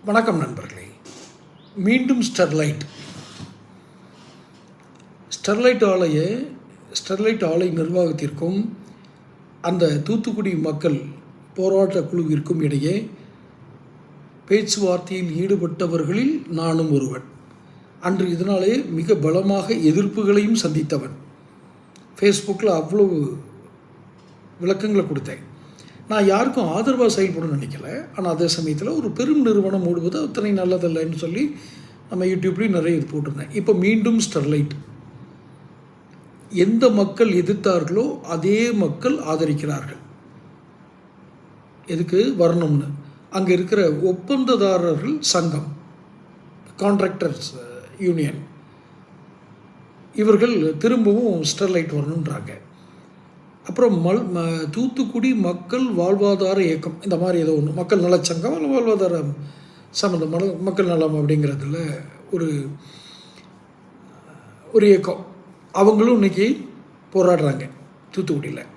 வணக்கம் நண்பர்களே. மீண்டும் ஸ்டெர்லைட் ஆலை நிர்வாகத்திற்கும் அந்த தூத்துக்குடி மக்கள் போராட்ட குழுவிற்கும் இடையே பேச்சுவார்த்தையில் ஈடுபட்டவர்களில் நானும் ஒருவன். அன்று இதனாலே மிக பலமாக எதிர்ப்புகளையும் சந்தித்தவன். ஃபேஸ்புக்கில் அவ்வளவு விளக்கங்களை கொடுத்தேன். நான் யாருக்கும் ஆதரவாக செயல்படணும்னு நினைக்கல. ஆனால் அதே சமயத்தில் ஒரு பெரும் நிறுவனம் மூடுவது அத்தனை நல்லதில்லைன்னு சொல்லி நம்ம யூடியூப்லேயும் நிறைய இது போட்டிருந்தேன். இப்போ மீண்டும் ஸ்டெர்லைட் எந்த மக்கள் எதிர்த்தார்களோ அதே மக்கள் ஆதரிக்கிறார்கள். எதுக்கு வரணும்னு அங்கே இருக்கிற ஒப்பந்ததாரர்கள் சங்கம், கான்ட்ராக்டர்ஸ் யூனியன், இவர்கள் திரும்பவும் ஸ்டெர்லைட் வரணுன்றாங்க. அப்புறம் தூத்துக்குடி மக்கள் வாழ்வாதார இயக்கம், இந்த மாதிரி ஏதோ ஒன்று, மக்கள் நலச்சங்கம் இல்லை வாழ்வாதாரம் சம்மந்தமான மக்கள் நலம் அப்படிங்கிறதுல ஒரு இயக்கம், அவங்களும் இன்றைக்கி போராடுறாங்க தூத்துக்குடியில்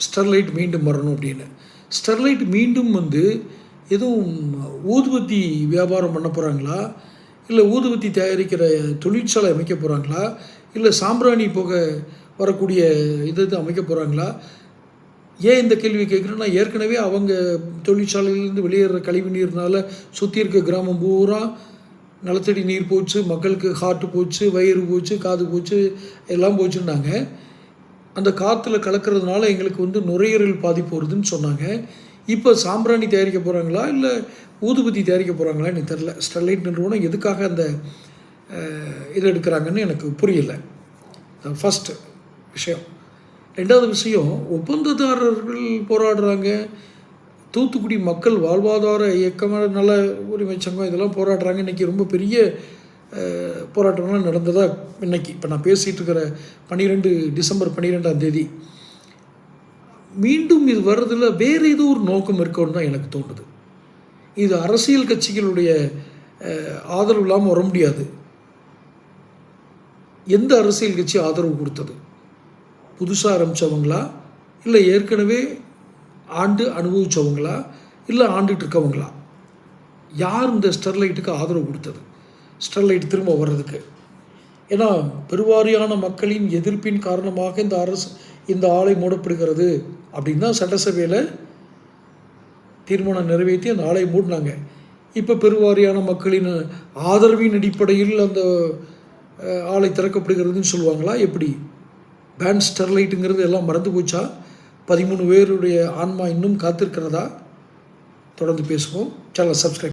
ஸ்டெர்லைட் மீண்டும் வரணும் அப்படின்னு. ஸ்டெர்லைட் மீண்டும் எதுவும் ஊதுபத்தி வியாபாரம் பண்ண போகிறாங்களா, இல்லை ஊதுபத்தி தயாரிக்கிற தொழிற்சாலை அமைக்க போகிறாங்களா, இல்லை சாம்பிராணி புகை வரக்கூடிய இது அமைக்க போகிறாங்களா? ஏன் இந்த கேள்வி கேட்குறேன்னா, ஏற்கனவே அவங்க தொழிற்சாலையிலேருந்து வெளியேற கழிவு நீர்னால் சுற்றி இருக்க கிராமம் பூரா நிலத்தடி நீர் போச்சு, மக்களுக்கு ஹார்ட்டு போச்சு, வயிறு போச்சு, காது போச்சு, எல்லாம் போச்சுன்னாங்க. அந்த காற்றுல கலக்கிறதுனால எங்களுக்கு நுரையீரல் பாதிப்பு வருதுன்னு சொன்னாங்க. இப்போ சாம்பிராணி தயாரிக்க போகிறாங்களா இல்லை ஊதுபத்தி தயாரிக்க போகிறாங்களா எனக்கு தெரில. ஸ்டெர்லைட் நிறுவனம் எதுக்காக அந்த இது எடுக்கிறாங்கன்னு எனக்கு புரியலை. ஃபஸ்ட்டு விஷயம். ரெண்டாவது விஷயம், ஒப்பந்ததாரர்கள் போராடுறாங்க. தூத்துக்குடி மக்கள் வாழ்வாதார இயக்கமாக நல்ல உரிமை சங்கம் இதெல்லாம் போராடுறாங்க. இன்றைக்கி ரொம்ப பெரிய போராட்டம்லாம் நடந்ததாக இன்றைக்கி இப்போ நான் பேசிகிட்டு இருக்கிற டிசம்பர் 12 மீண்டும் இது வர்றதில் வேறு ஏதோ ஒரு நோக்கம் இருக்குன்னு தான் எனக்கு தோணுது. இது அரசியல் கட்சிகளுடைய ஆதரவு இல்லாமல் வர முடியாது. எந்த அரசியல் கட்சி ஆதரவு கொடுத்தது? புதுசாக ஆரம்பித்தவங்களா, இல்லை ஏற்கனவே ஆண்டு அனுபவித்தவங்களா, இல்லை ஆண்டுட்டு இருக்கவங்களா? யார் இந்த ஸ்டெர்லைட்டுக்கு ஆதரவு கொடுத்தது? ஸ்டெர்லைட் திரும்ப வர்றதுக்கு. ஏன்னா பெருவாரியான மக்களின் எதிர்ப்பின் காரணமாக இந்த ஆலை மூடப்படுகிறது அப்படின்னு தான் சட்டசபையில் தீர்மானம் நிறைவேற்றி அந்த ஆலை மூடினாங்க. இப்போ பெருவாரியான மக்களின் ஆதரவின் அடிப்படையில் அந்த ஆலை திறக்கப்படுகிறதுன்னு சொல்லுவாங்களா? எப்படி? பேன் ஸ்டெர்லைட்டுங்கிறது எல்லாம் மறந்து போச்சா? 13 பேருடைய ஆன்மா இன்னும் காத்திருக்கிறதா? தொடர்ந்து பேசுவோம். சேனலை சப்ஸ்கிரைப்